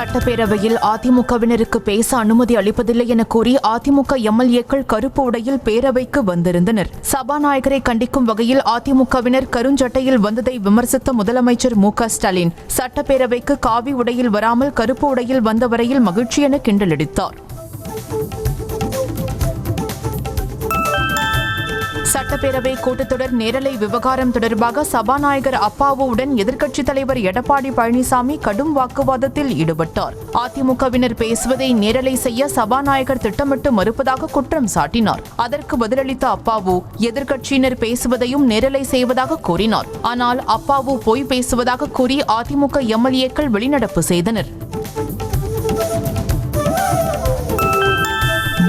சட்டப்பேரவையில் அதிமுகவினருக்கு பேச அனுமதி அளிப்பதில்லை என கூறி அதிமுக எம்எல்ஏக்கள் கருப்பு உடையில் பேரவைக்கு வந்திருந்தனர். சபாநாயகரை கண்டிக்கும் வகையில் அதிமுகவினர் கருஞ்சட்டையில் வந்ததை விமர்சித்த முதலமைச்சர் மு.க.ஸ்டாலின் சட்டப்பேரவைக்கு காவி உடையில் வராமல் கருப்பு உடையில் வந்த வரையில் மகிழ்ச்சி என கிண்டலடித்தார். சட்டப்பேரவை கூட்டத்தொடர் நேரலை விவகாரம் தொடர்பாக சபாநாயகர் அப்பாவுடன் எதிர்க்கட்சித் தலைவர் எடப்பாடி பழனிசாமி கடும் வாக்குவாதத்தில் ஈடுபட்டார். அதிமுகவினர் பேசுவதை நேரலை செய்ய சபாநாயகர் திட்டமிட்டு மறுப்பதாக குற்றம் சாட்டினார். அதற்கு பதிலளித்த அப்பாவு எதிர்க்கட்சியினர் பேசுவதையும் நேரலை செய்வதாக கூறினார். ஆனால் அப்பாவு பொய் பேசுவதாக கூறி அதிமுக எம்எல்ஏக்கள் வெளிநடப்பு செய்தனர்.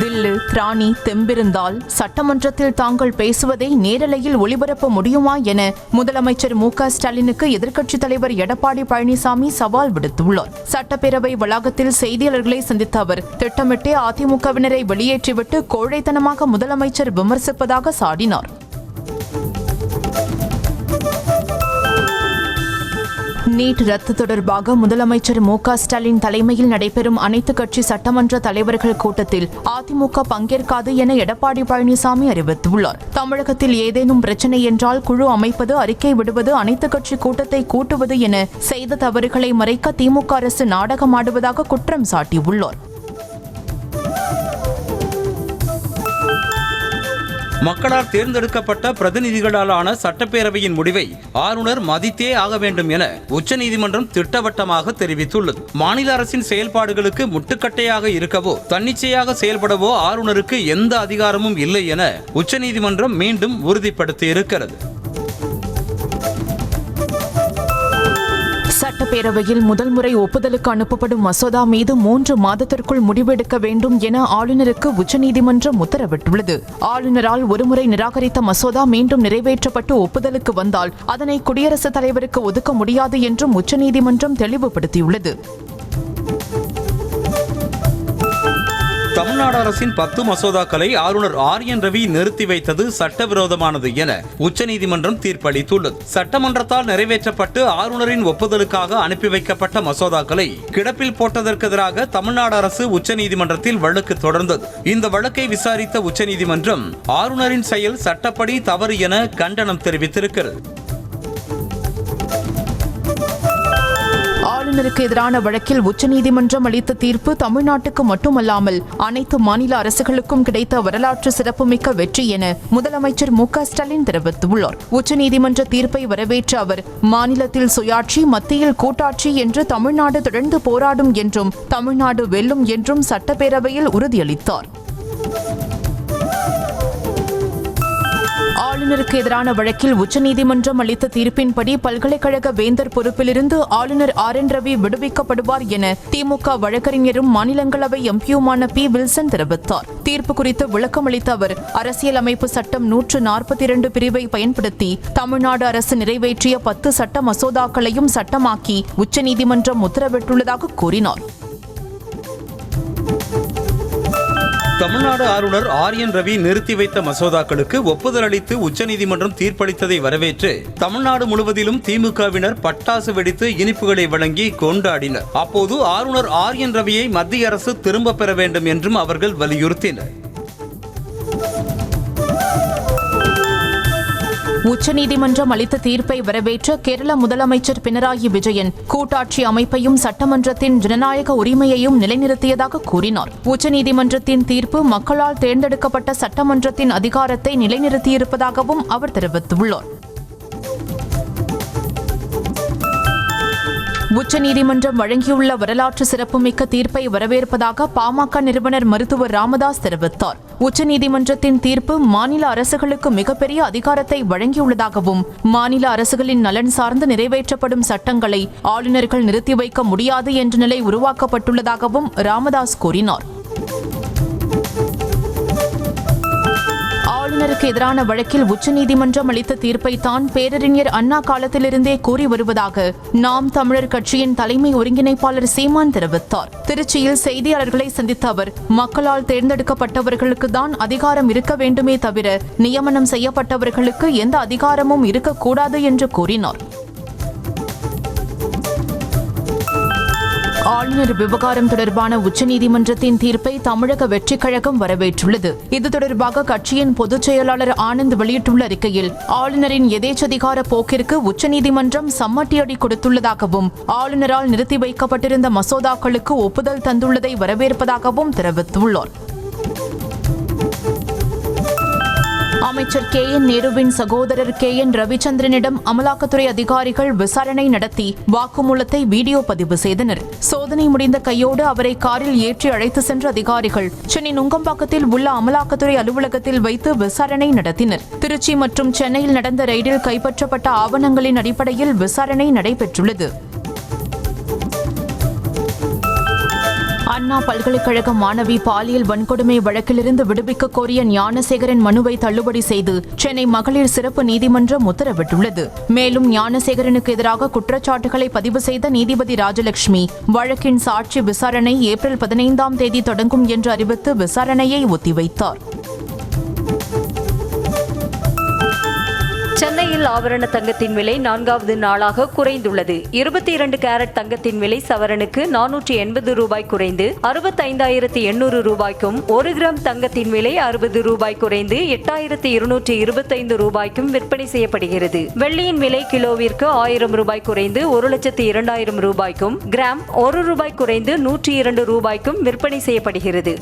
தில்லு திராணி தெம்பிருந்தால் சட்டமன்றத்தில் தாங்கள் பேசுவதை நேரலையில் ஒளிபரப்ப முடியுமா என முதலமைச்சர் மு.க.ஸ்டாலினுக்கு எதிர்க்கட்சித் தலைவர் எடப்பாடி பழனிசாமி சவால் விடுத்துள்ளார். சட்டப்பேரவை வளாகத்தில் செய்தியாளர்களை சந்தித்த அவர் திட்டமிட்டே அதிமுகவினரை வெளியேற்றிவிட்டு கோழைத்தனமாக முதலமைச்சர் விமர்சிப்பதாக சாடினார். நீட் ரத்து தொடர்பாக முதலமைச்சர் மு.க.ஸ்டாலின் தலைமையில் நடைபெறும் அனைத்துக் கட்சி சட்டமன்ற தலைவர்கள் கூட்டத்தில் அதிமுக பங்கேற்காது என எடப்பாடி பழனிசாமி அறிவித்துள்ளார். தமிழகத்தில் ஏதேனும் பிரச்சினை என்றால் குழு அமைப்பது, அறிக்கை விடுவது, அனைத்துக் கட்சி கூட்டத்தை கூட்டுவது என செய்த தவறுகளை மறைக்க திமுக அரசு நாடகமாடுவதாக குற்றம் சாட்டியுள்ளார். மக்களால் தேர்ந்தெடுக்கப்பட்ட பிரதிநிதிகளாலான சட்டப்பேரவையின் முடிவை ஆளுநர் மதித்தே ஆக வேண்டும் என உச்சநீதிமன்றம் திட்டவட்டமாக தெரிவித்துள்ளது. மாநில அரசின் செயல்பாடுகளுக்கு முட்டுக்கட்டையாக இருக்கவோ தன்னிச்சையாக செயல்படவோ ஆளுநருக்கு எந்த அதிகாரமும் இல்லை என உச்சநீதிமன்றம் மீண்டும் உறுதிப்படுத்தியிருக்கிறது. சட்டப்பேரவையில் முதல் முறை ஒப்புதலுக்கு அனுப்பப்படும் மசோதா மீது 3 மாதத்திற்குள் முடிவெடுக்க வேண்டும் என ஆளுநருக்கு உச்சநீதிமன்றம் உத்தரவிட்டுள்ளது. ஆளுநரால் ஒருமுறை நிராகரித்த மசோதா மீண்டும் நிறைவேற்றப்பட்டு ஒப்புதலுக்கு வந்தால் அதனை குடியரசுத் தலைவருக்கு ஒதுக்க முடியாது என்றும் உச்சநீதிமன்றம் தெளிவுபடுத்தியுள்ளது. தமிழ்நாடு அரசின் 10 மசோதாக்களை ஆளுநர் ஆர்.என். ரவி நிறுத்தி வைத்தது சட்டவிரோதமானது என உச்சநீதிமன்றம் தீர்ப்பளித்துள்ளது. சட்டமன்றத்தால் நிறைவேற்றப்பட்டு ஆளுநரின் ஒப்புதலுக்காக அனுப்பி வைக்கப்பட்ட மசோதாக்களை கிடப்பில் போட்டதற்கு எதிராக தமிழ்நாடு அரசு உச்சநீதிமன்றத்தில் வழக்கு தொடர்ந்தது. இந்த வழக்கை விசாரித்த உச்சநீதிமன்றம் ஆளுநரின் செயல் சட்டப்படி தவறு என கண்டனம் தெரிவித்திருக்கிறது. ஆளுநருக்கு எதிரான வழக்கில் உச்சநீதிமன்றம் அளித்த தீர்ப்பு தமிழ்நாட்டுக்கு மட்டுமல்லாமல் அனைத்து மாநில அரசுகளுக்கும் கிடைத்த வரலாற்று சிறப்புமிக்க வெற்றி என முதலமைச்சர் மு.க.ஸ்டாலின் தெரிவித்துள்ளார். உச்சநீதிமன்ற தீர்ப்பை வரவேற்ற அவர் மாநிலத்தில் சுயாட்சி, மத்தியில் கூட்டாட்சி என்று தமிழ்நாடு தொடர்ந்து போராடும் என்றும் தமிழ்நாடு வெல்லும் என்றும் சட்டப்பேரவையில் உறுதியளித்தார். ஆளுநருக்கு எதிரான வழக்கில் உச்சநீதிமன்றம் அளித்த தீர்ப்பின்படி பல்கலைக்கழக வேந்தர் பொறுப்பிலிருந்து ஆளுநர் ஆர்.என். ரவி விடுவிக்கப்படுவார் என திமுக வழக்கறிஞரும் மாநிலங்களவை எம்பியுமான பி. வில்சன் தெரிவித்தார். தீர்ப்பு குறித்து விளக்கம் அளித்த அவர் அரசியலமைப்பு சட்டம் 142 பிரிவை பயன்படுத்தி தமிழ்நாடு அரசு நிறைவேற்றிய 10 சட்ட மசோதாக்களையும் சட்டமாக்கி உச்சநீதிமன்றம் உத்தரவிட்டுள்ளதாக கூறினார். தமிழ்நாடு ஆளுநர் ஆர்.என். ரவி நிறுத்தி வைத்த மசோதாக்களுக்கு ஒப்புதல் அளித்து உச்சநீதிமன்றம் தீர்ப்பளித்ததை வரவேற்று தமிழ்நாடு முழுவதிலும் திமுகவினர் பட்டாசு வெடித்து இனிப்புகளை வழங்கி கொண்டாடினர். அப்போது ஆளுநர் ஆர்.என். ரவியை மத்திய அரசு திரும்ப பெற வேண்டும் என்றும் அவர்கள் வலியுறுத்தினர். உச்சநீதிமன்றம் அளித்த தீர்ப்பை வரவேற்ற கேரள முதலமைச்சர் பினராயி விஜயன் கூட்டாட்சி அமைப்பையும் சட்டமன்றத்தின் ஜனநாயக உரிமையையும் நிலைநிறுத்தியதாக கூறினார். உச்சநீதிமன்றத்தின் தீர்ப்பு மக்களால் தேர்ந்தெடுக்கப்பட்ட சட்டமன்றத்தின் அதிகாரத்தை நிலைநிறுத்தியிருப்பதாகவும் அவர் தெரிவித்துள்ளார். உச்சநீதிமன்றம் வழங்கியுள்ள வரலாற்று சிறப்புமிக்க தீர்ப்பை வரவேற்பதாக பாமக நிறுவனர் மருத்துவர் ராமதாஸ் தெரிவித்தார். உச்சநீதிமன்றத்தின் தீர்ப்பு மாநில அரசுகளுக்கு மிகப்பெரிய அதிகாரத்தை வழங்கியுள்ளதாகவும் மாநில அரசுகளின் நலன் சார்ந்து நிறைவேற்றப்படும் சட்டங்களை ஆளுநர்கள் நிறுத்தி வைக்க முடியாது என்ற நிலை உருவாக்கப்பட்டுள்ளதாகவும் ராமதாஸ் கூறினார். ஆளுநருக்கு எதிரான வழக்கில் உச்சநீதிமன்றம் அளித்த தீர்ப்பை தான் பேரறிஞர் அண்ணா காலத்திலிருந்தே கூறி வருவதாக நாம் தமிழர் கட்சியின் தலைமை ஒருங்கிணைப்பாளர் சீமான் தெரிவித்தார். திருச்சியில் செய்தியாளர்களை சந்தித்த அவர் மக்களால் தேர்ந்தெடுக்கப்பட்டவர்களுக்கு தான் அதிகாரம் இருக்க வேண்டுமே தவிர நியமனம் செய்யப்பட்டவர்களுக்கு எந்த அதிகாரமும் இருக்கக்கூடாது என்று கூறினார். ஆளுநர் விவகாரம் தொடர்பான உச்சநீதிமன்றத்தின் தீர்ப்பை தமிழக வெற்றிக் கழகம் வரவேற்றுள்ளது. இது தொடர்பாக கட்சியின் பொதுச் செயலாளர் ஆனந்த் வெளியிட்டுள்ள அறிக்கையில், ஆளுநரின் எதேச்சதிகார போக்கிற்கு உச்சநீதிமன்றம் சம்மட்டியடி கொடுத்துள்ளதாகவும், ஆளுநரால் நிறுத்தி வைக்கப்பட்டிருந்த மசோதாக்களுக்கு ஒப்புதல் தந்துள்ளதை வரவேற்பதாகவும் தெரிவித்துள்ளார். அமைச்சர் KN நேருவின் சகோதரர் KN ரவிச்சந்திரனிடம் அமலாக்கத்துறை அதிகாரிகள் விசாரணை நடத்தி வாக்குமூலத்தை வீடியோ பதிவு செய்தனர். சோதனை முடிந்த கையோடு அவரை காரில் ஏற்றி அழைத்து சென்ற அதிகாரிகள் சென்னை நுங்கம்பாக்கத்தில் உள்ள அமலாக்கத்துறை அலுவலகத்தில் வைத்து விசாரணை நடத்தினர். திருச்சி மற்றும் சென்னையில் நடந்த ரெய்டில் கைப்பற்றப்பட்ட ஆவணங்களின் அடிப்படையில் விசாரணை நடைபெற்றுள்ளது. அண்ணா பல்கலைக்கழக மாணவி பாலியல் வன்கொடுமை வழக்கிலிருந்து விடுவிக்க கோரிய ஞானசேகரன் மனுவை தள்ளுபடி செய்து சென்னை மகளிர் சிறப்பு நீதிமன்றம் உத்தரவிட்டுள்ளது. மேலும் ஞானசேகரனுக்கு எதிராக குற்றச்சாட்டுகளை பதிவு செய்த நீதிபதி ராஜலட்சுமி, வழக்கின் சாட்சி விசாரணை ஏப்ரல் 15ஆம் தேதி தொடங்கும் என்று அறிவித்து விசாரணையை ஒத்திவைத்தார். சென்னையில் ஆபரண தங்கத்தின் விலை 4வது நாளாக குறைந்துள்ளது. 22 கேரட் தங்கத்தின் விலை சவரனுக்கு 480 ரூபாய் குறைந்து 65,800 ரூபாய்க்கும், 1 கிராம் தங்கத்தின் விலை 60 ரூபாய் குறைந்து 8,225 ரூபாய்க்கும் விற்பனை செய்யப்படுகிறது. வெள்ளியின் விலை கிலோவிற்கு 1000 ரூபாய் குறைந்து 1,02,000 ரூபாய்க்கும், கிராம் 1 ரூபாய் குறைந்து 102 ரூபாய்க்கும் விற்பனை செய்யப்படுகிறது.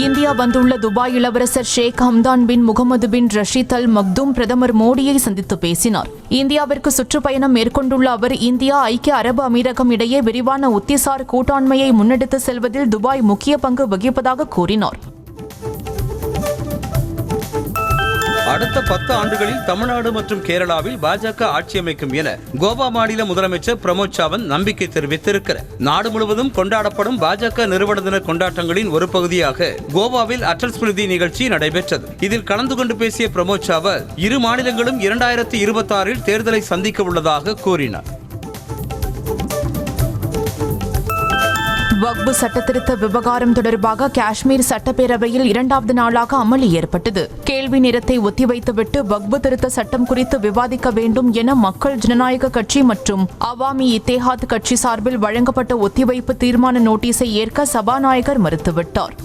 இந்தியா வந்துள்ள துபாய் இளவரசர் ஷேக் ஹம்தான் பின் முகமது பின் ரஷீத் அல் மக்தூம் பிரதமர் மோடியை சந்தித்து பேசினார். இந்தியாவிற்கு சுற்றுப்பயணம் மேற்கொண்டுள்ள அவர், இந்தியா ஐக்கிய அரபு அமீரகம் இடையே விரிவான உத்திசார் கூட்டாண்மையை முன்னெடுத்து செல்வதில் துபாய் முக்கிய பங்கு வகிப்பதாக கூறினார். அடுத்த 10 ஆண்டுகளில் தமிழ்நாடு மற்றும் கேரளாவில் பாஜக ஆட்சி அமைக்கும் என கோவா மாநில முதலமைச்சர் பிரமோத் சாவந்த் நம்பிக்கை தெரிவித்திருக்கிறார். நாடு முழுவதும் கொண்டாடப்படும் பாஜக நிறுவன தின கொண்டாட்டங்களின் ஒரு பகுதியாக கோவாவில் அடல் ஸ்மிருதி நிகழ்ச்சி நடைபெற்றது. இதில் கலந்து கொண்டு பேசிய பிரமோத் சாவந்த், இரு மாநிலங்களும் 2026இல் தேர்தலை சந்திக்க உள்ளதாக கூறினார். வக்பு சட்டத்திருத்த விவகாரம் தொடர்பாக காஷ்மீர் சட்டப்பேரவையில் 2வது நாளாக அமளி ஏற்பட்டது. கேள்வி நேரத்தை ஒத்திவைத்துவிட்டு வக்பு திருத்த சட்டம் குறித்து விவாதிக்க வேண்டும் என மக்கள் ஜனநாயக கட்சி மற்றும் அவாமி இத்தேஹாத் கட்சி சார்பில் வழங்கப்பட்ட ஒத்திவைப்பு தீர்மான நோட்டீஸை ஏற்க சபாநாயகர் மறுத்துவிட்டார்.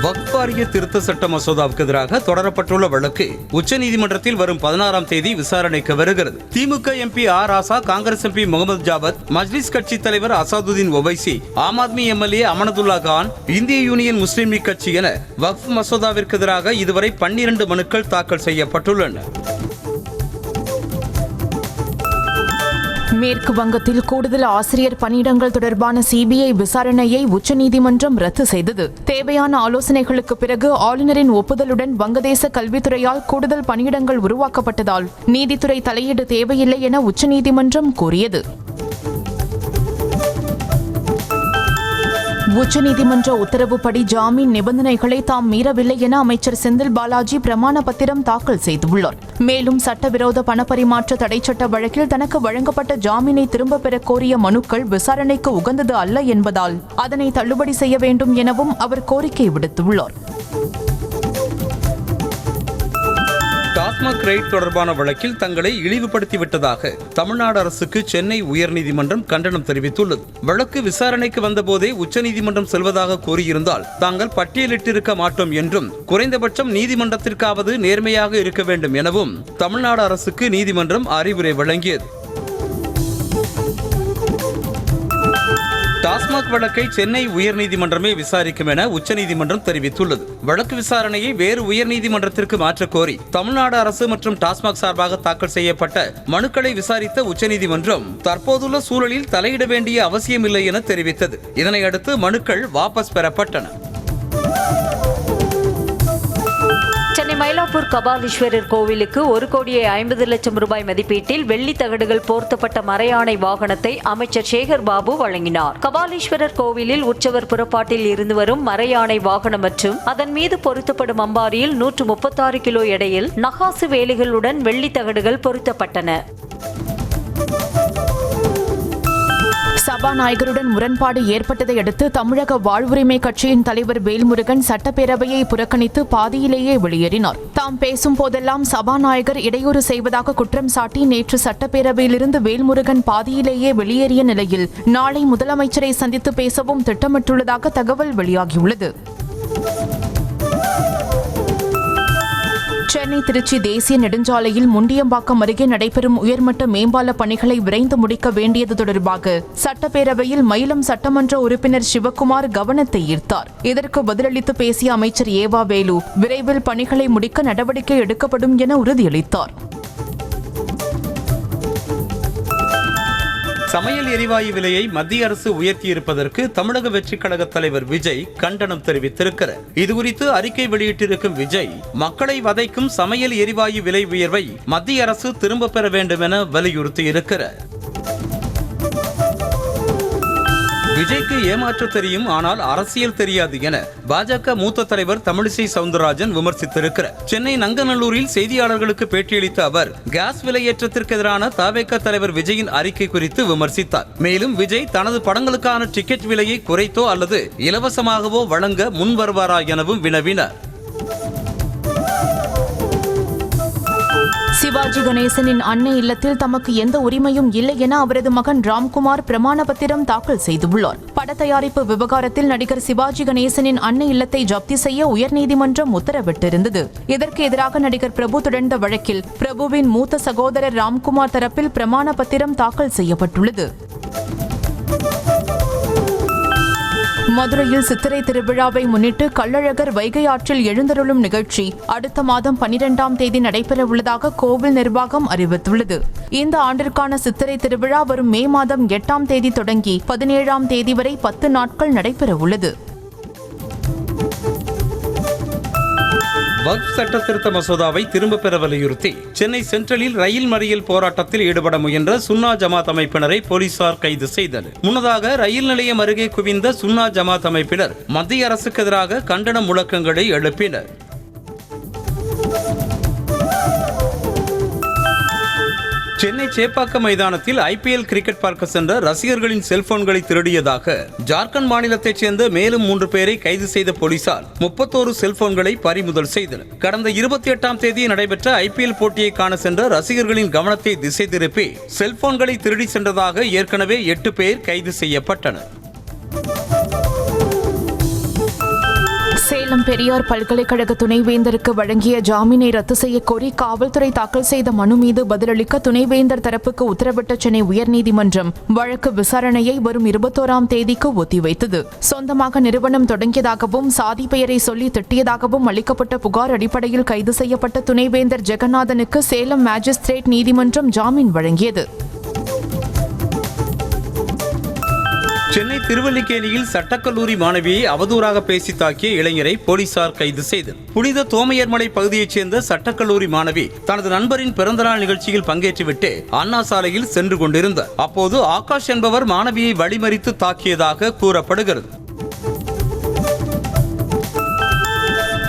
வக்ஃப் வாரிய திருத்த சட்ட மசோதாவுக்கு எதிராக தொடரப்பட்டுள்ள வழக்கு உச்சநீதிமன்றத்தில் வரும் 16ஆம் தேதி விசாரணைக்கு வருகிறது. திமுக MP ஆர் ராசா, காங்கிரஸ் MP முகமது ஜாவத், மஜ்லிஸ் கட்சி தலைவர் அசாதுதீன் ஒவைசி, ஆம் ஆத்மி MLA அமனதுல்லா கான், இந்திய யூனியன் முஸ்லீம் லீக் கட்சி என வக்ஃப் மசோதாவிற்கு எதிராக இதுவரை 12 மனுக்கள் தாக்கல் செய்யப்பட்டுள்ளன. மேற்கு வங்கத்தில் கூடுதல் ஆசிரியர் பணியிடங்கள் தொடர்பான CBI விசாரணையை உச்சநீதிமன்றம் ரத்து செய்தது. தேவையான ஆலோசனைகளுக்கு பிறகு ஆளுநரின் ஒப்புதலுடன் வங்கதேச கல்வித்துறையால் கூடுதல் பணியிடங்கள் உருவாக்கப்பட்டதால் நீதித்துறை தலையீடு தேவையில்லை என உச்சநீதிமன்றம் கூறியது. உச்சநீதிமன்ற உத்தரவுப்படி ஜாமீன் நிபந்தனைகளை தாம் மீறவில்லை என அமைச்சர் செந்தில் பாலாஜி பிரமாண பத்திரம் தாக்கல் செய்துள்ளார். மேலும் சட்டவிரோத பணப்பரிமாற்ற தடைச்சட்ட வழக்கில் தனக்கு வழங்கப்பட்ட ஜாமீனை திரும்பப் பெற கோரிய மனுக்கள் விசாரணைக்கு உகந்தது அல்ல என்பதால் அதனை தள்ளுபடி செய்ய வேண்டும் எனவும் அவர் கோரிக்கை விடுத்துள்ளார். டாஸ்மாக் ரெய்ட் தொடர்பான வழக்கில் தங்களை இழிவுபடுத்திவிட்டதாக தமிழ்நாடு அரசுக்கு சென்னை உயர்நீதிமன்றம் கண்டனம் தெரிவித்துள்ளது. வழக்கு விசாரணைக்கு வந்தபோதே உச்சநீதிமன்றம் செல்வதாக கூறியிருந்தால் தாங்கள் பட்டியலிட்டிருக்க மாட்டோம் என்றும், குறைந்தபட்சம் நீதிமன்றத்திற்காவது நேர்மையாக இருக்க வேண்டும் எனவும் தமிழ்நாடு அரசுக்கு நீதிமன்றம் அறிவுரை வழங்கியது. டாஸ்மாக் வழக்கை சென்னை உயர்நீதிமன்றமே விசாரிக்கும் என உச்சநீதிமன்றம் தெரிவித்துள்ளது. வழக்கு விசாரணையை வேறு உயர்நீதிமன்றத்திற்கு மாற்றக் கோரி தமிழ்நாடு அரசு மற்றும் டாஸ்மாக் சார்பாக தாக்கல் செய்யப்பட்ட மனுக்களை விசாரித்த உச்சநீதிமன்றம் தற்போதுள்ள சூழலில் தலையிட வேண்டிய அவசியமில்லை என தெரிவித்தது. இதனையடுத்து மனுக்கள் வாபஸ் பெறப்பட்டன. சென்னை மயிலாப்பூர் கபாலீஸ்வரர் கோவிலுக்கு 1,50,00,000 ரூபாய் மதிப்பீட்டில் வெள்ளி தகடுகள் போர்த்தப்பட்ட மரையாணை வாகனத்தை அமைச்சர் சேகர் பாபு வழங்கினார். கபாலீஸ்வரர் கோவிலில் உற்சவர் புறப்பாட்டில் இருந்து வரும் மரையாணை வாகனம் மற்றும் அதன் மீது பொருத்தப்படும் அம்பாரியில் 136 கிலோ எடையில் நகாசு வேலிகளுடன் வெள்ளி தகடுகள் பொருத்தப்பட்டன. சபாநாயகருடன் முரண்பாடு ஏற்பட்டதை அடுத்து தமிழக வாழ்வுரிமை கட்சியின் தலைவர் வேல்முருகன் சட்டப்பேரவையை புறக்கணித்து பாதியிலேயே வெளியேறினார். தாம் பேசும் போதெல்லாம் சபாநாயகர் இடையூறு செய்வதாக குற்றம் சாட்டி நேற்று சட்டப்பேரவையிலிருந்து வேல்முருகன் பாதியிலேயே வெளியேறிய நிலையில் நாளை முதலமைச்சரை சந்தித்து பேசவும் திட்டமிட்டுள்ளதாக தகவல் வெளியாகியுள்ளது. சென்னை திருச்சி தேசிய நெடுஞ்சாலையில் முண்டியம்பாக்கம் அருகே நடைபெறும் உயர்மட்ட மேம்பால பணிகளை விரைந்து முடிக்க வேண்டியது தொடர்பாக சட்டப்பேரவையில் மயிலம் சட்டமன்ற உறுப்பினர் சிவக்குமார் கவனத்தை ஈர்த்தார். இதற்கு பதிலளித்து பேசிய அமைச்சர் ஏவா வேலு விரைவில் பணிகளை முடிக்க நடவடிக்கை எடுக்கப்படும் என உறுதியளித்தார். சமையல் எரிவாயு விலையை மத்திய அரசு உயர்த்தியிருப்பதற்கு தமிழக வெற்றிக் கழக தலைவர் விஜய் கண்டனம் தெரிவித்திருக்கிறார். இதுகுறித்து அறிக்கை வெளியிட்டிருக்கும் விஜய், மக்களை வதைக்கும் சமையல் எரிவாயு விலை உயர்வை மத்திய அரசு திரும்பப் பெற வேண்டும் என வலியுறுத்தியிருக்கிறார். விஜய்க்கு ஏமாற்ற தெரியும், ஆனால் அரசியல் தெரியாது என பாஜக மூத்த தலைவர் தமிழிசை சவுந்தரராஜன் விமர்சித்திருக்கிறார். சென்னை நங்கநல்லூரில் செய்தியாளர்களுக்கு பேட்டியளித்த அவர் கேஸ் விலையேற்றத்திற்கு எதிரான தவேக தலைவர் விஜயின் அறிக்கை குறித்து விமர்சித்தார். மேலும் விஜய் தனது படங்களுக்கான டிக்கெட் விலையை குறைத்தோ அல்லது இலவசமாகவோ வழங்க முன் வருவாரா எனவும் வினவினார். சிவாஜி கணேசனின் அன்னை இல்லத்தில் தமக்கு எந்த உரிமையும் இல்லை என அவரது மகன் ராம்குமார் பிரமாண பத்திரம் தாக்கல் செய்துள்ளார். பட தயாரிப்பு விவகாரத்தில் நடிகர் சிவாஜி கணேசனின் அன்னை இல்லத்தை ஜப்தி செய்ய உயர்நீதிமன்றம் உத்தரவிட்டிருந்தது. இதற்கு எதிராக நடிகர் பிரபு தொடர்ந்த வழக்கில் பிரபுவின் மூத்த சகோதரர் ராம்குமார் தரப்பில் பிரமாண பத்திரம் தாக்கல் செய்யப்பட்டுள்ளது. மதுரையில் சித்திரை திருவிழாவை முன்னிட்டு கள்ளழகர் வைகை ஆற்றில் எழுந்தருளும் நிகழ்ச்சி அடுத்த மாதம் 12ஆம் தேதி நடைபெறவுள்ளதாக கோவில் நிர்வாகம் அறிவித்துள்ளது. இந்த ஆண்டிற்கான சித்திரை திருவிழா வரும் மே மாதம் 8ஆம் தேதி தொடங்கி 17ஆம் தேதி வரை 10 நாட்கள் நடைபெறவுள்ளது. வக்ஃப் சட்ட திருத்த மசோதாவை திரும்பப் பெற வலியுறுத்தி சென்னை சென்ட்ரலில் ரயில் மறியல் போராட்டத்தில் ஈடுபட முயன்ற சுன்னா ஜமாத் அமைப்பினரை போலீசார் கைது செய்தனர். முன்னதாக ரயில் நிலையம் அருகே குவிந்த சுன்னா ஜமாத் அமைப்பினர் மத்திய அரசுக்கு எதிராக கண்டன முழக்கங்களை எழுப்பினர். சென்னை சேப்பாக்கம் மைதானத்தில் IPL கிரிக்கெட் பார்க்க சென்ற ரசிகர்களின் செல்போன்களை திருடியதாக ஜார்க்கண்ட் மாநிலத்தைச் சேர்ந்த மேலும் 3 பேரை கைது செய்த போலீசார் 31 செல்போன்களை பறிமுதல் செய்தனர். கடந்த 28ஆம் தேதி நடைபெற்ற IPL போட்டியை காண சென்ற ரசிகர்களின் கவனத்தை திசை திருப்பி செல்போன்களை திருடி சென்றதாக ஏற்கனவே 8 பேர் கைது செய்யப்பட்டனர். சேலம் பெரியார் பல்கலைக்கழக துணைவேந்தருக்கு வழங்கிய ஜாமீனை ரத்து செய்யக்கோரி காவல்துறை தாக்கல் செய்த மனு மீது பதிலளிக்க துணைவேந்தர் தரப்புக்கு உத்தரவிட்ட சென்னை உயர்நீதிமன்றம் வழக்கு விசாரணையை வரும் 21ஆம் தேதிக்கு ஒத்திவைத்தது. சொந்தமாக நிறுவனம் தொடங்கியதாகவும் சாதி பெயரை சொல்லி திட்டியதாகவும் அளிக்கப்பட்ட புகார் அடிப்படையில் கைது செய்யப்பட்ட துணைவேந்தர் ஜெகநாதனுக்கு சேலம் மேஜிஸ்திரேட் நீதிமன்றம் ஜாமீன் வழங்கியது. சென்னை திருவல்லிக்கேணியில் சட்டக்கல்லூரி மாணவியை அவதூறாக பேசி தாக்கிய இளைஞரை போலீசார் கைது செய்தனர். புனித தோமையர்மலை பகுதியைச் சேர்ந்த சட்டக்கல்லூரி மாணவி தனது நண்பரின் பிறந்தநாள் நிகழ்ச்சியில் பங்கேற்றுவிட்டு அண்ணா சாலையில் சென்று கொண்டிருந்தார். அப்போது ஆகாஷ் என்பவர் மாணவியை வழிமறித்து தாக்கியதாக கூறப்படுகிறது.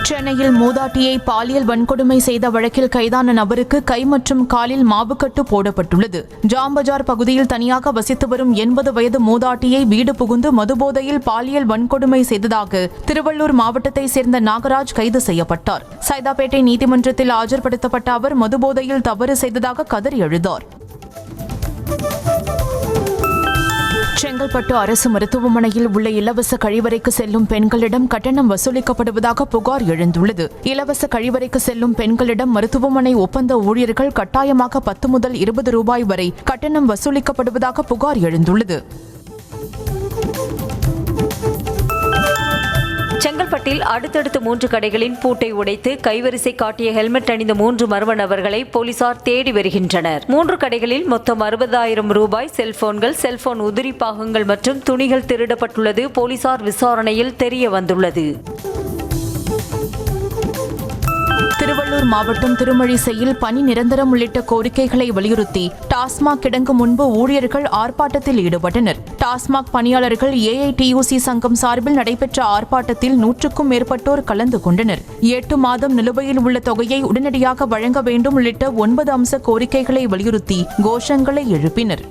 சென்னையில் மூதாட்டியை பாலியல் வன்கொடுமை செய்த வழக்கில் கைதான நபருக்கு கை மற்றும் காலில் மாவுக்கட்டு போடப்பட்டுள்ளது. ஜாம்பஜார் பகுதியில் தனியாக வசித்து வரும் 80 வயது மூதாட்டியை வீடு புகுந்து மதுபோதையில் பாலியல் வன்கொடுமை செய்ததாக திருவள்ளூர் மாவட்டத்தை சேர்ந்த நாகராஜ் கைது செய்யப்பட்டார். சைதாப்பேட்டை நீதிமன்றத்தில் ஆஜர்படுத்தப்பட்ட அவர் மதுபோதையில் தவறு செய்ததாக கதறி எழுதார். செங்கல்பட்டு அரசு மருத்துவமனையில் உள்ள இலவச கழிவறைக்கு செல்லும் பெண்களிடம் கட்டணம் வசூலிக்கப்படுவதாக புகார் எழுந்துள்ளது. இலவச கழிவறைக்கு செல்லும் பெண்களிடம் மருத்துவமனை ஒப்பந்த ஊழியர்கள் கட்டாயமாக 10 முதல் 20 ரூபாய் வரை கட்டணம் வசூலிக்கப்படுவதாக புகார் எழுந்துள்ளது. செங்கல்பட்டில் அடுத்தடுத்து 3 கடைகளின் பூட்டை உடைத்து கைவரிசை காட்டிய ஹெல்மெட் அணிந்த 3 மர்ம நபர்களை போலீசார் தேடி வருகின்றனர். 3 கடைகளில் மொத்தம் 60,000 ரூபாய் செல்போன்கள், செல்போன் உதிரி பாகங்கள் மற்றும் துணிகள் திருடப்பட்டுள்ளது போலீசார் விசாரணையில் தெரிய வந்துள்ளது. திருவள்ளூர் மாவட்டம் திருமழிசையில் பணி நிரந்தரம் உள்ளிட்ட கோரிக்கைகளை வலியுறுத்தி டாஸ்மாக் கிடங்கு முன்பு ஊழியர்கள் ஆர்ப்பாட்டத்தில் ஈடுபட்டனர். டாஸ்மாக் பணியாளர்கள் AITUC சங்கம் சார்பில் நடைபெற்ற ஆர்ப்பாட்டத்தில் 100க்கும் மேற்பட்டோர் கலந்து கொண்டனர். 8 மாதம் நிலுவையில் உள்ள தொகையை உடனடியாக வழங்க வேண்டும் உள்ளிட்ட 9 அம்ச கோரிக்கைகளை வலியுறுத்தி கோஷங்களை எழுப்பினர்.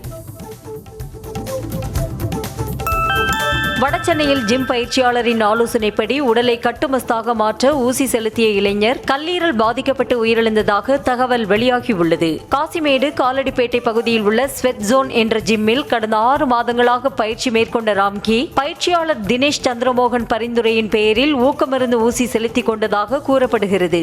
வடசென்னையில் ஜிம் பயிற்சியாளரின் ஆலோசனைப்படி உடலை கட்டுமஸ்தாக மாற்ற ஊசி செலுத்திய இளைஞர் கல்லீரல் பாதிக்கப்பட்டு உயிரிழந்ததாக தகவல் வெளியாகியுள்ளது. காசிமேடு காலடிப்பேட்டை பகுதியில் உள்ள ஸ்வெட் ஜோன் என்ற ஜிம்மில் கடந்த 6 மாதங்களாக பயிற்சி மேற்கொண்ட ராம்கி பயிற்சியாளர் தினேஷ் சந்திரமோகன் பரிந்துரையின் பெயரில் ஊக்கமருந்து ஊசி செலுத்திக் கொண்டதாக கூறப்படுகிறது.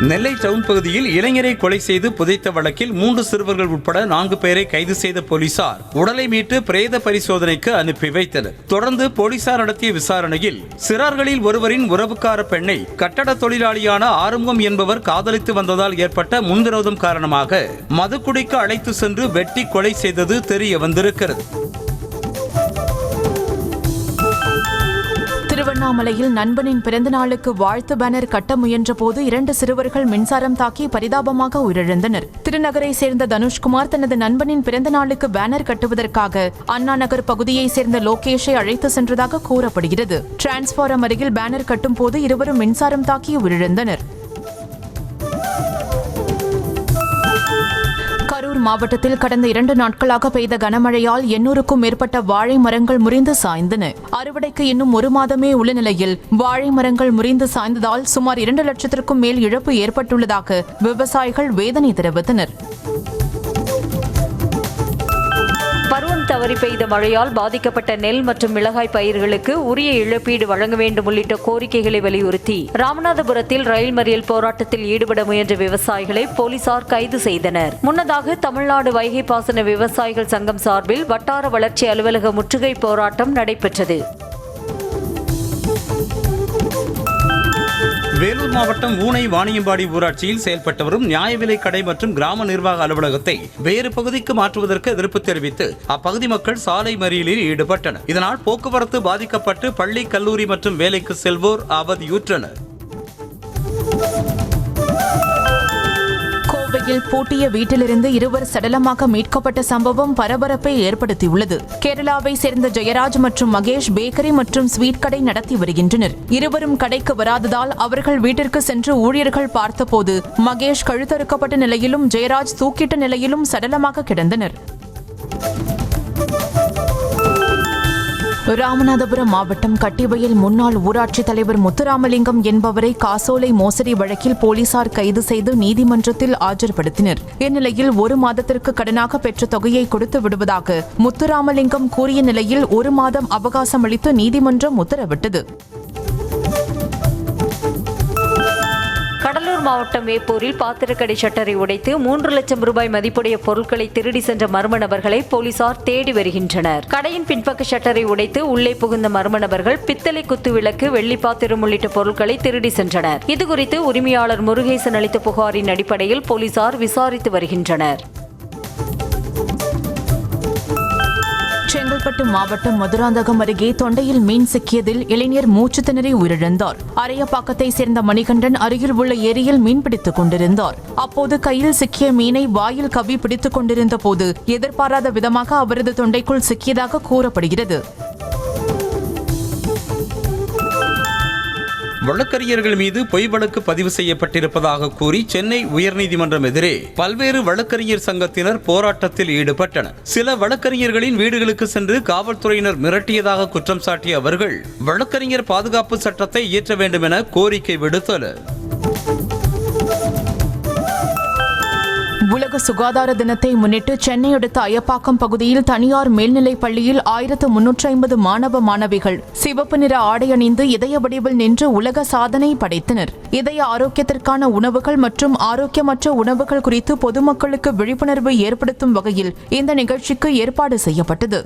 நெல்லை டவுன் பகுதியில் இளைஞரை கொலை செய்து புதைத்த வழக்கில் 3 சிறுவர்கள் உட்பட 4 பேரை கைது செய்த போலீசார் உடலை மீட்டு பிரேத பரிசோதனைக்கு அனுப்பி வைத்தனர். தொடர்ந்து போலீசார் நடத்திய விசாரணையில் சிறார்களில் ஒருவரின் உறவுக்கார பெண்ணை கட்டட தொழிலாளியான ஆறுமுகம் என்பவர் காதலித்து வந்ததால் ஏற்பட்ட முன்விரோதம் காரணமாக மதுக்குடிக்கு அழைத்து சென்று வெட்டி கொலை செய்தது தெரிய வந்திருக்கிறது. திருவண்ணாமலையில் நண்பனின் பிறந்த நாளுக்கு வாழ்த்து பேனர் கட்ட முயன்ற போது 2 சிறுவர்கள் மின்சாரம் தாக்கி பரிதாபமாக உயிரிழந்தனர். திருநகரை சேர்ந்த தனுஷ்குமார் தனது நண்பனின் பிறந்த நாளுக்கு பேனர் கட்டுவதற்காக அண்ணா நகர் பகுதியை சேர்ந்த லோகேஷை அழைத்து சென்றதாக கூறப்படுகிறது. டிரான்ஸ்பாரம் அருகில் பேனர் கட்டும் போது இருவரும் மின்சாரம் தாக்கி உயிரிழந்தனர். கரூர் மாவட்டத்தில் கடந்த 2 நாட்களாக பெய்த கனமழையால் 800க்கும் மேற்பட்ட வாழை மரங்கள் முறிந்து சாய்ந்தன. அறுவடைக்கு இன்னும் 1 மாதமே உள்ள நிலையில் வாழை மரங்கள் முறிந்து சாய்ந்ததால் சுமார் 2 லட்சத்திற்கும் மேல் இழப்பு ஏற்பட்டுள்ளதாக விவசாயிகள் வேதனை தெரிவித்தனர். பருவம் தவறி பெய்த மழையால் பாதிக்கப்பட்ட நெல் மற்றும் மிளகாய் பயிர்களுக்கு உரிய இழப்பீடு வழங்க வேண்டும் உள்ளிட்ட கோரிக்கைகளை வலியுறுத்தி ராமநாதபுரத்தில் ரயில் மறியல் போராட்டத்தில் ஈடுபட முயன்ற விவசாயிகளை போலீசார் கைது செய்தனர். முன்னதாக தமிழ்நாடு வைகை பாசன விவசாயிகள் சங்கம் சார்பில் வட்டார வளர்ச்சி அலுவலக முற்றுகை போராட்டம் நடைபெற்றது. வேலூர் மாவட்டம் ஊனை வாணியம்பாடி ஊராட்சியில் செயல்பட்டு வரும் நியாய விலை கடை மற்றும் கிராம நிர்வாக அலுவலகத்தை வேறு பகுதிக்கு மாற்றுவதற்கு எதிர்ப்பு தெரிவித்து அப்பகுதி மக்கள் சாலை மறியலில் ஈடுபட்டனர். இதனால் போக்குவரத்து பாதிக்கப்பட்டு பள்ளி, கல்லூரி மற்றும் வேலைக்கு செல்வோர் அவதியுற்றனர். கோவையில் பூட்டிய வீட்டிலிருந்து 2 சடலமாக மீட்கப்பட்ட சம்பவம் பரபரப்பை ஏற்படுத்தியுள்ளது. கேரளாவை சேர்ந்த ஜெயராஜ் மற்றும் மகேஷ் பேக்கரி மற்றும் ஸ்வீட் கடை நடத்தி வருகின்றனர். இருவரும் கடைக்கு வராததால் அவர்கள் வீட்டிற்கு சென்று ஊழியர்கள் பார்த்தபோது மகேஷ் கழுத்தறுக்கப்பட்ட நிலையிலும் ஜெயராஜ் தூக்கிட்ட நிலையிலும் சடலமாக கிடந்தனர். ராமநாதபுரம் மாவட்டம் கட்டிவயல் முன்னாள் ஊராட்சி தலைவர் முத்துராமலிங்கம் என்பவரை காசோலை மோசடி வழக்கில் போலீசார் கைது செய்து நீதிமன்றத்தில் ஆஜர்படுத்தினர். இந்நிலையில் 1 மாதத்திற்கு கடனாக பெற்ற தொகையை கொடுத்து விடுவதாக முத்துராமலிங்கம் கூறிய நிலையில் 1 மாதம் அவகாசம் அளித்து நீதிமன்றம் உத்தரவிட்டது. கடலூர் மாவட்டம் வேப்பூரில் பாத்திரக்கடை ஷட்டரை உடைத்து 3 லட்சம் ரூபாய் மதிப்புடைய பொருட்களை திருடி சென்ற மர்ம நபர்களை போலீசார் தேடி வருகின்றனர். கடையின் பின்பக்க ஷட்டரை உடைத்து உள்ளே புகுந்த மர்ம நபர்கள் பித்தளை குத்து விளக்கு, வெள்ளி பாத்திரம் உள்ளிட்ட பொருட்களை திருடி சென்றனர். இதுகுறித்து உரிமையாளர் முருகேசன் அளித்த புகாரின் அடிப்படையில் போலீசார் விசாரித்து வருகின்றனர். செங்கல்பட்டு மாவட்டம் மதுராந்தகம் அருகே தொண்டையில் மீன் சிக்கியதில் இளைஞர் மூச்சு திணறி உயிரிழந்தார். அரையப்பாக்கத்தை சேர்ந்த மணிகண்டன் அருகில் உள்ள ஏரியில் மீன் பிடித்துக் கொண்டிருந்தார். அப்போது கையில் சிக்கிய மீனை வாயில் கவ்வி பிடித்துக் கொண்டிருந்த போது எதிர்பாராத விதமாக அவரது தொண்டைக்குள் சிக்கியதாக கூறப்படுகிறது. வழக்கறிஞர்கள் மீது பொய் வழக்கு பதிவு செய்யப்பட்டிருப்பதாக கூறி சென்னை உயர்நீதிமன்றம் எதிரே பல்வேறு வழக்கறிஞர் சங்கத்தினர் போராட்டத்தில் ஈடுபட்டனர். சில வழக்கறிஞர்களின் வீடுகளுக்கு சென்று காவல்துறையினர் மிரட்டியதாக குற்றம் சாட்டிய அவர்கள் வழக்கறிஞர் பாதுகாப்பு சட்டத்தை இயற்ற வேண்டும் என கோரிக்கை விடுத்தனர். உலக சுகாதார தினத்தை முன்னிட்டு சென்னை அடுத்த அயப்பாக்கம் பகுதியில் தனியார் மேல்நிலைப் பள்ளியில் 1350 மாணவ மாணவிகள் சிவப்பு நிற ஆடை அணிந்து இதய வடிவில் நின்று உலக சாதனை படைத்தனர். இதய ஆரோக்கியத்திற்கான உணவுகள் மற்றும் ஆரோக்கியமற்ற உணவுகள் குறித்து பொதுமக்களுக்கு விழிப்புணர்வு ஏற்படுத்தும் வகையில் இந்த நிகழ்ச்சிக்கு ஏற்பாடு செய்யப்பட்டது.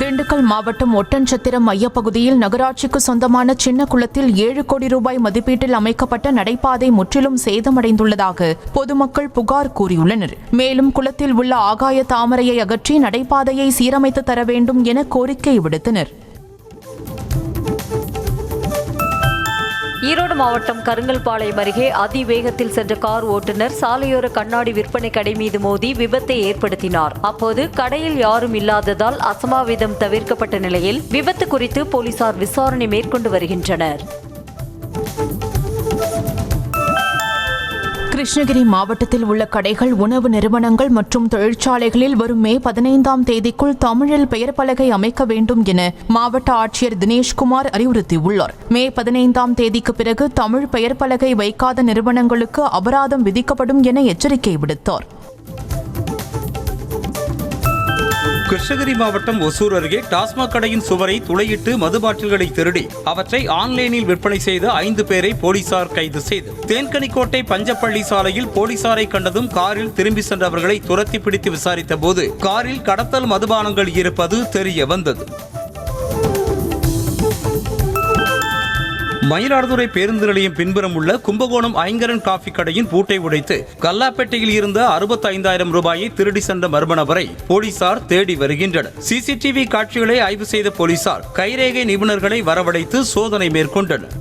திண்டுக்கல் மாவட்டம் ஒட்டன்சத்திரம் மையப்பகுதியில் நகராட்சிக்கு சொந்தமான சின்ன குளத்தில் 7 கோடி ரூபாய் மதிப்பீட்டில் அமைக்கப்பட்ட நடைபாதை முற்றிலும் சேதமடைந்துள்ளதாக பொதுமக்கள் புகார் கூறியுள்ளனர். மேலும் குளத்தில் உள்ள ஆகாய தாமரையை அகற்றி நடைபாதையை சீரமைத்து தர வேண்டும் என கோரிக்கை விடுத்தனர். ஈரோடு மாவட்டம் கருங்கல்பாளையம் அருகே அதிவேகத்தில் சென்ற கார் ஓட்டுநர் சாலையோர கண்ணாடி விற்பனை கடை மீது மோதி விபத்தை ஏற்படுத்தினார். அப்போது கடையில் யாரும் இல்லாததால் அசம்பாவிதம் தவிர்க்கப்பட்ட நிலையில் விபத்து குறித்து போலீசார் விசாரணை மேற்கொண்டு வருகின்றனர். கிருஷ்ணகிரி மாவட்டத்தில் உள்ள கடைகள், உணவு நிறுவனங்கள் மற்றும் தொழிற்சாலைகளில் வரும் மே 15ஆம் தேதிக்குள் தமிழில் பெயர் பலகை அமைக்க வேண்டும் என மாவட்ட ஆட்சியர் தினேஷ்குமார் அறிவுறுத்தியுள்ளார். மே 15ஆம் தேதிக்கு பிறகு தமிழ் பெயர் பலகை வைக்காத நிறுவனங்களுக்கு அபராதம் விதிக்கப்படும் என எச்சரிக்கை விடுத்தார். கிருஷ்ணகிரி மாவட்டம் ஒசூர் அருகே டாஸ்மாக் கடையின் சுவரை துளையிட்டு மது பாட்டில்களை திருடி அவற்றை ஆன்லைனில் விற்பனை செய்த 5 பேரை போலீசார் கைது செய்து தேன்கனிக்கோட்டை பஞ்சப்பள்ளி சாலையில் போலீசாரை கண்டதும் காரில் திரும்பி சென்றவர்களை துரத்தி பிடித்து விசாரித்த போது காரில் கடத்தல் மதுபானங்கள் இருப்பது தெரிய வந்தது. மயிலாடுதுறை பேருந்து நிலையம் பின்புறம் உள்ள கும்பகோணம் ஐங்கரன் காஃபி கடையின் பூட்டை உடைத்து கல்லாப்பேட்டையில் இருந்த 65,000 ரூபாயை திருடி சென்ற மர்ம நபரை போலீசார் தேடி வருகின்றனர். சிசிடிவி காட்சிகளை ஆய்வு செய்த போலீசார் கைரேகை நிபுணர்களை வரவழைத்து சோதனை மேற்கொண்டனர்.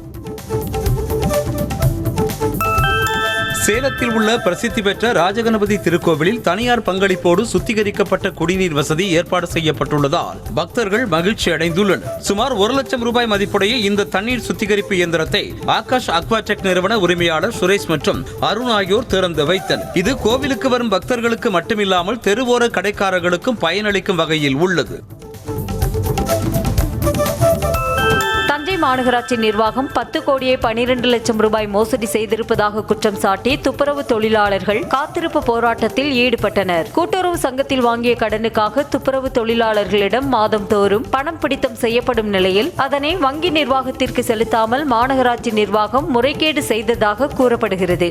சேலத்தில் உள்ள பிரசித்தி பெற்ற ராஜகணபதி திருக்கோவிலில் தனியார் பங்களிப்போடு சுத்திகரிக்கப்பட்ட குடிநீர் வசதி ஏற்பாடு செய்யப்பட்டுள்ளதால் பக்தர்கள் மகிழ்ச்சி அடைந்துள்ளனர். சுமார் 1 லட்சம் ரூபாய் மதிப்புடைய இந்த தண்ணீர் சுத்திகரிப்பு இயந்திரத்தை ஆகாஷ் அக்வாடெக் நிறுவன உரிமையாளர் சுரேஷ் மற்றும் அருண் ஆகியோர் திறந்து வைத்தனர். இது கோவிலுக்கு வரும் பக்தர்களுக்கு மட்டுமில்லாமல் தெருவோர கடைக்காரர்களுக்கும் பயனளிக்கும் வகையில் உள்ளது. தஞ்சை மாநகராட்சி நிர்வாகம் 10 கோடியே 12 லட்சம் ரூபாய் மோசடி செய்திருப்பதாக குற்றம் சாட்டி துப்புரவு தொழிலாளர்கள் காத்திருப்பு போராட்டத்தில் ஈடுபட்டனர். கூட்டுறவு சங்கத்தில் வாங்கிய கடனுக்காக துப்புரவு தொழிலாளர்களிடம் மாதம் தோறும் பணம் பிடித்தம் செய்யப்படும் நிலையில் அதனை வங்கி நிர்வாகத்திற்கு செலுத்தாமல் மாநகராட்சி நிர்வாகம் முறைகேடு செய்ததாக கூறப்படுகிறது.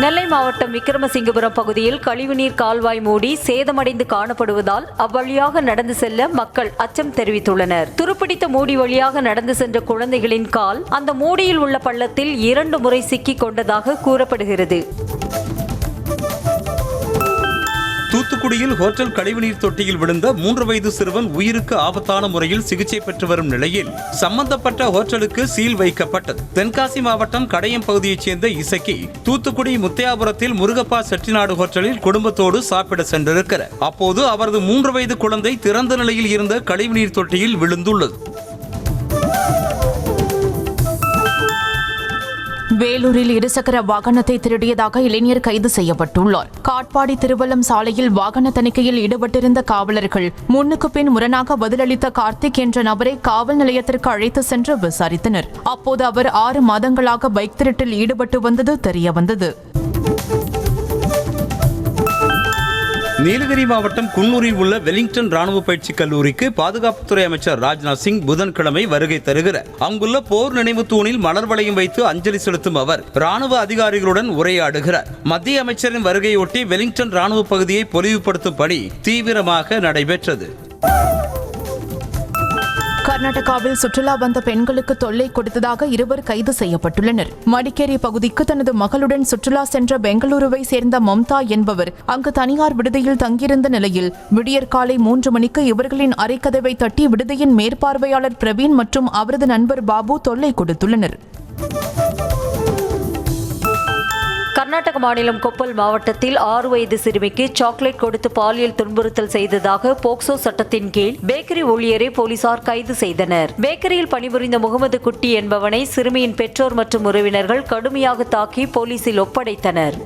நெல்லை மாவட்டம் விக்கிரமசிங்கபுரம் பகுதியில் கழிவுநீர் கால்வாய் மூடி சேதமடைந்து காணப்படுவதால் அவ்வழியாக நடந்து செல்ல மக்கள் அச்சம் தெரிவித்துள்ளனர். துருப்பிடித்த மூடி வழியாக நடந்து சென்ற குழந்தைகளின் கால் அந்த மூடியில் உள்ள பள்ளத்தில் 2 முறை சிக்கிக் கொண்டதாக கூறப்படுகிறது. தூத்துக்குடியில் ஹோட்டல் கழிவுநீர் தொட்டியில் விழுந்த 3 வயது சிறுவன் உயிருக்கு ஆபத்தான முறையில் சிகிச்சை பெற்று வரும் நிலையில் சம்பந்தப்பட்ட ஹோட்டலுக்கு சீல் வைக்கப்பட்டது. தென்காசி மாவட்டம் கடையம் பகுதியைச் சேர்ந்த இசக்கி தூத்துக்குடி முத்தையாபுரத்தில் முருகப்பா செட்டிநாடு ஹோட்டலில் குடும்பத்தோடு சாப்பிட சென்றிருக்கிறார். அப்போது அவரது 3 வயது குழந்தை திறந்த நிலையில் இருந்த கழிவுநீர் தொட்டியில் விழுந்துள்ளது. வேலூரில் இருசக்கர வாகனத்தை திருடியதாக இளைஞர் கைது செய்யப்பட்டுள்ளார். காட்பாடி திருவல்லம் சாலையில் வாகன தணிக்கையில் ஈடுபட்டிருந்த காவலர்கள் முன்னுக்கு பின் முரணாக பதிலளித்த கார்த்திக் என்ற நபரை காவல் நிலையத்திற்கு அழைத்து சென்று விசாரித்தனர். அப்போது அவர் 6 மாதங்களாக பைக் திருட்டில் ஈடுபட்டு வந்தது தெரியவந்தது. நீலகிரி மாவட்டம் குன்னூரில் உள்ள வெலிங்டன் ராணுவ பயிற்சி கல்லூரிக்கு பாதுகாப்புத்துறை அமைச்சர் ராஜ்நாத் சிங் புதன்கிழமை வருகை தருகிறார். அங்குள்ள போர் நினைவு தூணில் மலர் வளையம் வைத்து அஞ்சலி செலுத்தும் அவர் ராணுவ அதிகாரிகளுடன் உரையாடுகிறார். மத்திய அமைச்சரின் வருகையொட்டி வெலிங்டன் ராணுவ பகுதியை பொலிவுபடுத்தும் பணி தீவிரமாக நடைபெற்றது. கர்நாடகாவில் சுற்றுலா வந்த பெண்களுக்கு தொல்லை கொடுத்ததாக 2 கைது செய்யப்பட்டுள்ளனர். மடிக்கேரி பகுதிக்கு தனது மகளுடன் சுற்றுலா சென்ற பெங்களூருவை சேர்ந்த மம்தா என்பவர் அங்கு தனியார் விடுதியில் தங்கியிருந்த நிலையில் விடியற்காலை 3 மணிக்கு இவர்களின் அறைக்கதவை தட்டி விடுதியின் மேற்பார்வையாளர் பிரவீன் மற்றும் அவரது நண்பர் பாபு தொல்லை கொடுத்துள்ளனர். கர்நாடக மாநிலம் கொப்பல் மாவட்டத்தில் 6 வயது சிறுமிக்கு சாக்லேட் கொடுத்து பாலியல் துன்புறுத்தல் செய்ததாக போக்சோ சட்டத்தின் கீழ் பேக்கரி ஊழியரை போலீசார் கைது செய்தனர். பேக்கரியில் பணிபுரிந்த முகமது குட்டி என்பவனை சிறுமியின் பெற்றோர் மற்றும் உறவினர்கள் கடுமையாக தாக்கி போலீசில் ஒப்படைத்தனர்.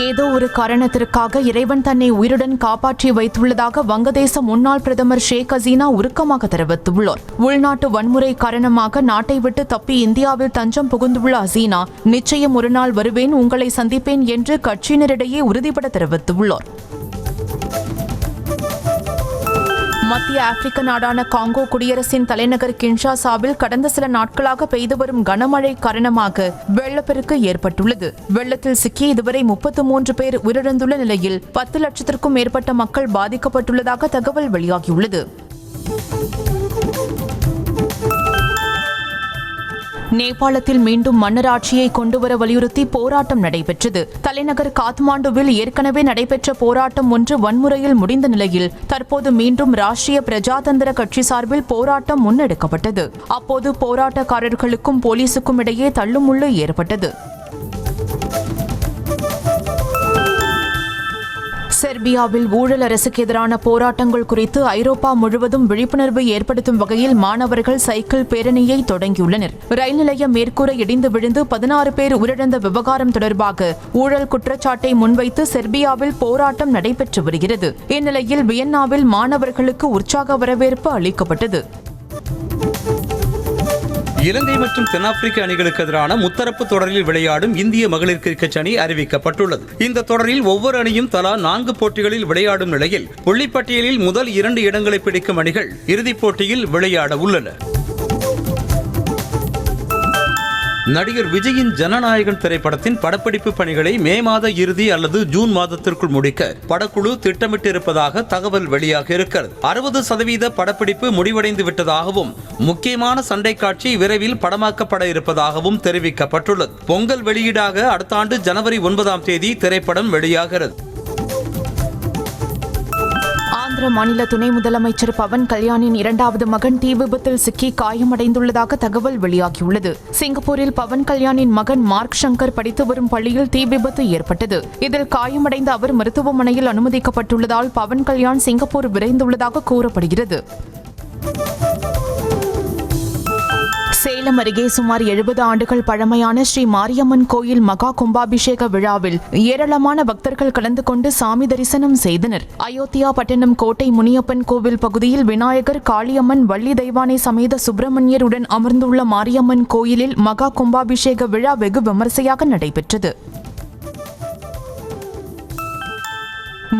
ஏதோ ஒரு காரணத்திற்காக இறைவன் தன்னை உயிருடன் காப்பாற்றி வைத்துள்ளதாக வங்கதேச முன்னாள் பிரதமர் ஷேக் ஹசீனா உருக்கமாக தெரிவித்துள்ளார். உள்நாட்டு வன்முறை காரணமாக நாட்டை விட்டு தப்பி இந்தியாவில் தஞ்சம் புகுந்துள்ள ஹசீனா நிச்சயம் ஒரு நாள் வருவேன், உங்களை சந்திப்பேன் என்று கட்சியினரிடையே உறுதிபட தெரிவித்துள்ளார். மத்திய ஆப்பிரிக்க நாடான காங்கோ குடியரசின் தலைநகர் கின்ஷாசாவில் கடந்த சில நாட்களாக பெய்து வரும் கனமழை காரணமாக வெள்ளப்பெருக்கு ஏற்பட்டுள்ளது. வெள்ளத்தில் சிக்கி இதுவரை 33 பேர் உயிரிழந்துள்ள நிலையில் 10 லட்சத்திற்கும் மேற்பட்ட மக்கள் பாதிக்கப்பட்டுள்ளதாக தகவல் வெளியாகியுள்ளது. நேபாளத்தில் மீண்டும் மன்னராட்சியை கொண்டுவர வலியுறுத்தி போராட்டம் நடைபெற்றது. தலைநகர் காத்மாண்டுவில் ஏற்கனவே நடைபெற்ற போராட்டம் ஒன்று வன்முறையில் முடிந்த நிலையில் தற்போது மீண்டும் ராஷ்டிரிய பிரஜாதந்திர கட்சி சார்பில் போராட்டம் முன்னெடுக்கப்பட்டது. அப்போது போராட்டக்காரர்களுக்கும் போலீசுக்கும் இடையே தள்ளுமுள்ளு ஏற்பட்டது. செர்பியாவில் ஊழல் அரசுக்கு எதிரான போராட்டங்கள் குறித்து ஐரோப்பா முழுவதும் விழிப்புணர்வை ஏற்படுத்தும் வகையில் மாணவர்கள் சைக்கிள் பேரணியை தொடங்கியுள்ளனர். ரயில் நிலைய மேற்கூரை இடிந்து விழுந்து 16 பேர் உயிரிழந்த விவகாரம் தொடர்பாக ஊழல் குற்றச்சாட்டை முன்வைத்து செர்பியாவில் போராட்டம் நடைபெற்று வருகிறது. இந்நிலையில் வியன்னாவில் மாணவர்களுக்கு உற்சாக வரவேற்பு அளிக்கப்பட்டது. இலங்கை மற்றும் தென்னாப்பிரிக்க அணிகளுக்கு எதிரான முத்தரப்பு தொடரில் விளையாடும் இந்திய மகளிர் கிரிக்கெட் அணி அறிவிக்கப்பட்டுள்ளது. இந்த தொடரில் ஒவ்வொரு அணியும் தலா 4 போட்டிகளில் விளையாடும் நிலையில் புள்ளிப்பட்டியலில் முதல் 2 இடங்களை பிடிக்கும் அணிகள் இறுதிப் போட்டியில் விளையாட உள்ளன. நடிகர் விஜயின் ஜனநாயகன் திரைப்படத்தின் படப்பிடிப்பு பணிகளை மே மாத இறுதி அல்லது ஜூன் மாதத்திற்குள் முடிக்க படக்குழு திட்டமிட்டிருப்பதாக தகவல் வெளியாக இருக்கிறது. 60% படப்பிடிப்பு முடிவடைந்து விட்டதாகவும் முக்கியமான சண்டை காட்சி விரைவில் படமாக்கப்பட இருப்பதாகவும் தெரிவிக்கப்பட்டுள்ளது. பொங்கல் வெளியீடாக அடுத்த ஆண்டு ஜனவரி 9ஆம் தேதி திரைப்படம் வெளியாகிறது. ஆந்திர மாநில துணை முதலமைச்சர் பவன் கல்யாணின் 2வது மகன் தீ விபத்தில் சிக்கி காயமடைந்துள்ளதாக தகவல் வெளியாகியுள்ளது. சிங்கப்பூரில் பவன் கல்யாணின் மகன் மார்க் சங்கர் படித்து வரும் பள்ளியில் தீ விபத்து ஏற்பட்டது. இதில் காயமடைந்த அவர் மருத்துவமனையில் அனுமதிக்கப்பட்டுள்ளதால் பவன் கல்யாண் சிங்கப்பூர் விரைந்துள்ளதாக கூறப்படுகிறது. சேலம் அருகே சுமார் 70 ஆண்டுகள் பழமையான ஸ்ரீ மாரியம்மன் கோயில் மகா கும்பாபிஷேக விழாவில் ஏராளமான பக்தர்கள் கலந்து கொண்டு சாமி தரிசனம் செய்தனர். அயோத்தியா பட்டணம் கோட்டை முனியப்பன் கோவில் பகுதியில் விநாயகர், காளியம்மன், வள்ளி தெய்வானை சமேத சுப்பிரமணியருடன் அமர்ந்துள்ள மாரியம்மன் கோயிலில் மகா கும்பாபிஷேக விழா வெகு விமரிசையாக நடைபெற்றது.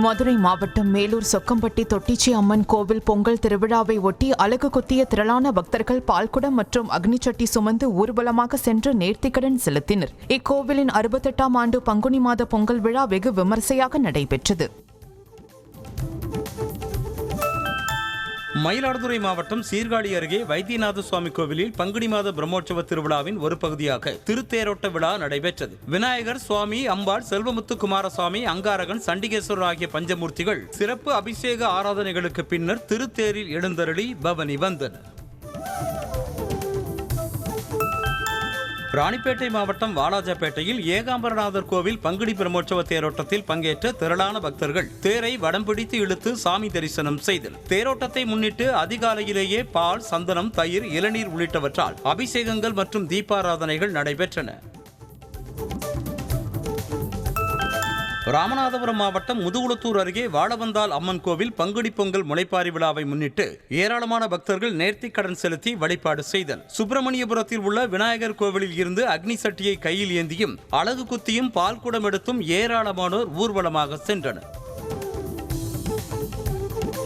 மதுரை மாவட்டம் மேலூர் சொக்கம்பட்டி தொட்டிச்சி அம்மன் கோவில் பொங்கல் திருவிழாவை ஒட்டி அலகு குத்திய திரளான பக்தர்கள் பால்குடம் மற்றும் அக்னிச்சட்டி சுமந்து ஊர்வலமாக சென்று நேர்த்திக்கடன் செலுத்தினர். இக்கோவிலின் 68ஆம் ஆண்டு பங்குனி மாத பொங்கல் விழா வெகு விமரிசையாக நடைபெற்றது. மயிலாடுதுறை மாவட்டம் சீர்காழி அருகே வைத்தியநாத சுவாமி கோவிலில் பங்குனி மாத பிரம்மோற்சவ திருவிழாவின் ஒரு பகுதியாக திருத்தேரோட்ட விழா நடைபெற்றது. விநாயகர், சுவாமி, அம்பாள், செல்வமுத்து குமாரசாமி, அங்காரகன், சண்டிகேஸ்வரர் ஆகிய பஞ்சமூர்த்திகள் சிறப்பு அபிஷேக ஆராதனைகளுக்கு பின்னர் திருத்தேரில் எழுந்தருளி பவனி வந்தனர். ராணிப்பேட்டை மாவட்டம் வாலாஜாபேட்டையில் ஏகாம்பரநாதர் கோவில் பங்குனி பிரம்மோற்சவ தேரோட்டத்தில் பங்கேற்ற திரளான பக்தர்கள் தேரை வடம் பிடித்து இழுத்து சாமி தரிசனம் செய்தனர். தேரோட்டத்தை முன்னிட்டு அதிகாலையிலேயே பால், சந்தனம், தயிர், இளநீர் உள்ளிட்டவற்றால் அபிஷேகங்கள் மற்றும் தீபாராதனைகள் நடைபெற்றன. ராமநாதபுரம் மாவட்டம் முதுகுளத்தூர் அருகே வாழவந்தால் அம்மன் கோவில் பங்குனி பொங்கல் முளைப்பாரி விழாவை முன்னிட்டு ஏராளமான பக்தர்கள் நேர்த்திக் கடன் செலுத்தி வழிபாடு செய்தனர். சுப்பிரமணியபுரத்தில் உள்ள விநாயகர் கோவிலில் இருந்து அக்னி சட்டியை கையில் ஏந்தியும் அலகு குத்தியும் பால் குடம் எடுத்தும் ஏராளமானோர் ஊர்வலமாக சென்றனர்.